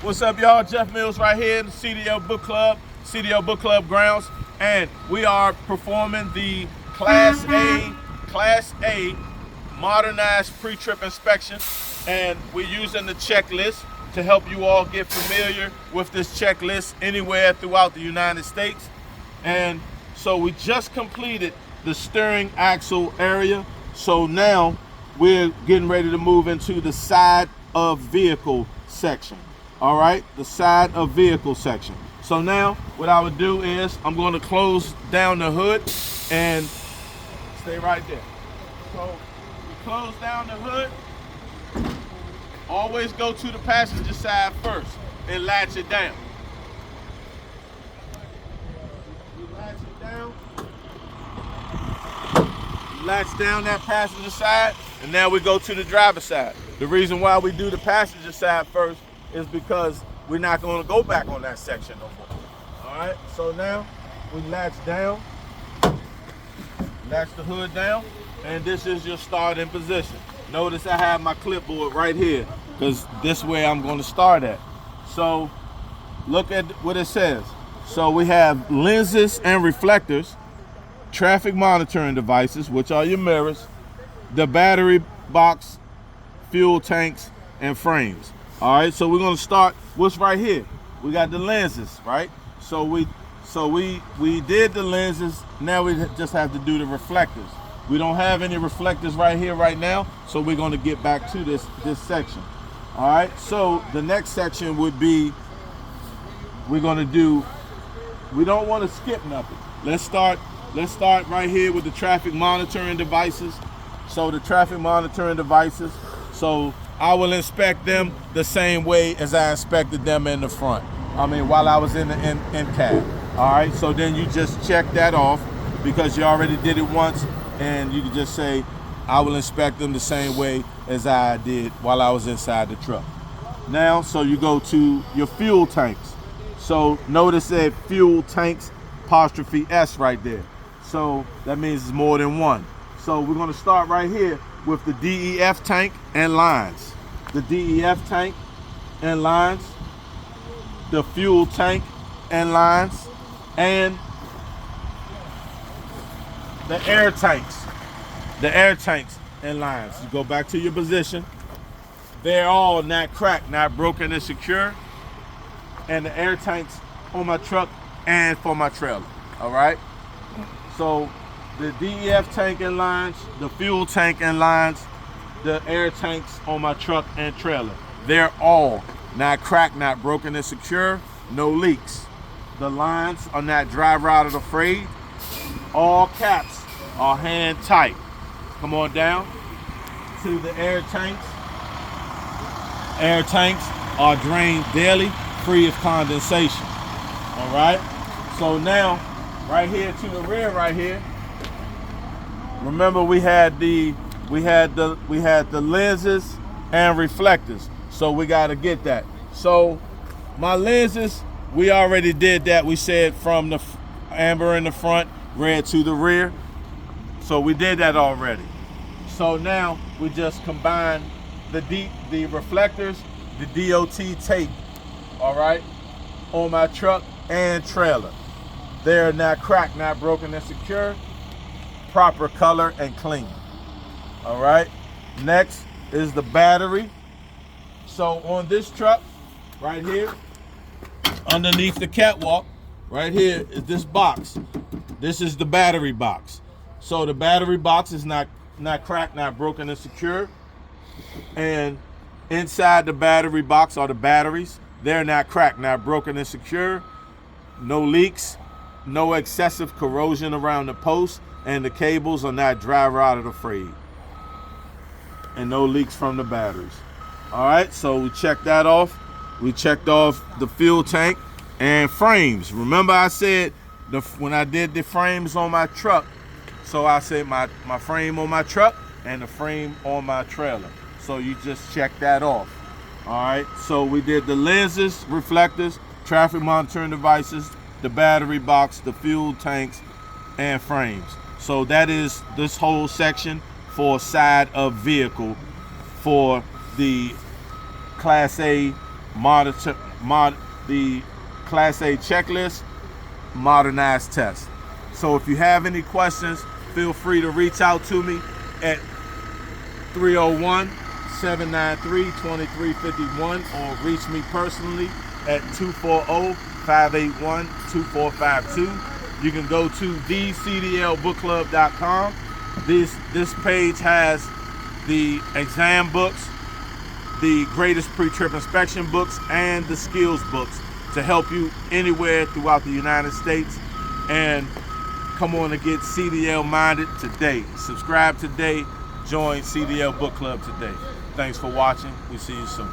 What's up, y'all? Jeff Mills right here in the CDL Book Club grounds, and we are performing the Class A Modernized Pre-Trip inspection, and we're using the checklist to help you all get familiar with this checklist anywhere throughout the United States. And so we just completed the steering axle area, so now we're getting ready to move into the side of vehicle section. All right, the side of vehicle section. So now what I would do is I'm going to close down the hood and stay right there. So we close down the hood. Always go to the passenger side first and latch it down. You latch it down. You latch down that passenger side, and now we go to the driver's side. The reason why we do the passenger side first is because we're not going to go back on that section no more. All right, so now we latch down, latch the hood down, and this is your starting position. Notice I have my clipboard right here because this is where I'm going to start at. So look at what it says. So we have lenses and reflectors, traffic monitoring devices, which are your mirrors, the battery box, fuel tanks, and frames. All right, so we're gonna start what's right here. We got the lenses, right? So we did the lenses. Now we just have to do the reflectors. We don't have any reflectors right here right now, so we're gonna get back to this section. All right, so the next section would be we don't want to skip nothing. Let's start right here with the traffic monitoring devices. So the traffic monitoring devices, so I will inspect them the same way as I inspected them in the front. I mean, while I was in the in cab. All right, so then you just check that off because you already did it once, and you can just say, I will inspect them the same way as I did while I was inside the truck. Now, so you go to your fuel tanks. So notice that fuel tanks apostrophe S right there. So that means it's more than one. So we're gonna start right here with the DEF tank and lines. The DEF tank and lines, the fuel tank and lines, and the air tanks. The air tanks and lines. You go back to your position. They're all not cracked, not broken and secure. And the air tanks on my truck and for my trailer. All right? So the DEF tank and lines, the fuel tank and lines, the air tanks on my truck and trailer. They're all not cracked, not broken and secure, no leaks. The lines are not dry rotted or frayed. All caps are hand tight. Come on down to the air tanks. Air tanks are drained daily, free of condensation. All right? So now, right here to the rear right here, remember we had the lenses and reflectors. So we got to get that. So my lenses, we already did that. We said from the amber in the front, red to the rear. So we did that already. So now we just combine the reflectors, the DOT tape, all right, on my truck and trailer. They're not cracked, not broken and secure, proper color and clean. All right, next is the battery. So on this truck right here, underneath the catwalk, right here is this box. This is the battery box. So the battery box is not cracked, not broken and secure. And inside the battery box are the batteries. They're not cracked, not broken and secure. No leaks, no excessive corrosion around the post, and the cables are not dry rotted or frayed. And no leaks from the batteries. All right, so we checked that off. We checked off the fuel tank and frames. Remember I said when I did the frames on my truck, so I said my frame on my truck and the frame on my trailer. So you just check that off. All right, so we did the lenses, reflectors, traffic monitoring devices, the battery box, the fuel tanks, and frames. So that is this whole section for side of vehicle for the Class A the Class A checklist, Modernized test. So if you have any questions, feel free to reach out to me at 301-793-2351 or reach me personally at 240-581-2452. You can go to thecdlbookclub.com. This page has the exam books, the greatest pre-trip inspection books, and the skills books to help you anywhere throughout the United States. And come on and get CDL minded today. Subscribe today. Join CDL Book Club today. Thanks for watching. We'll see you soon.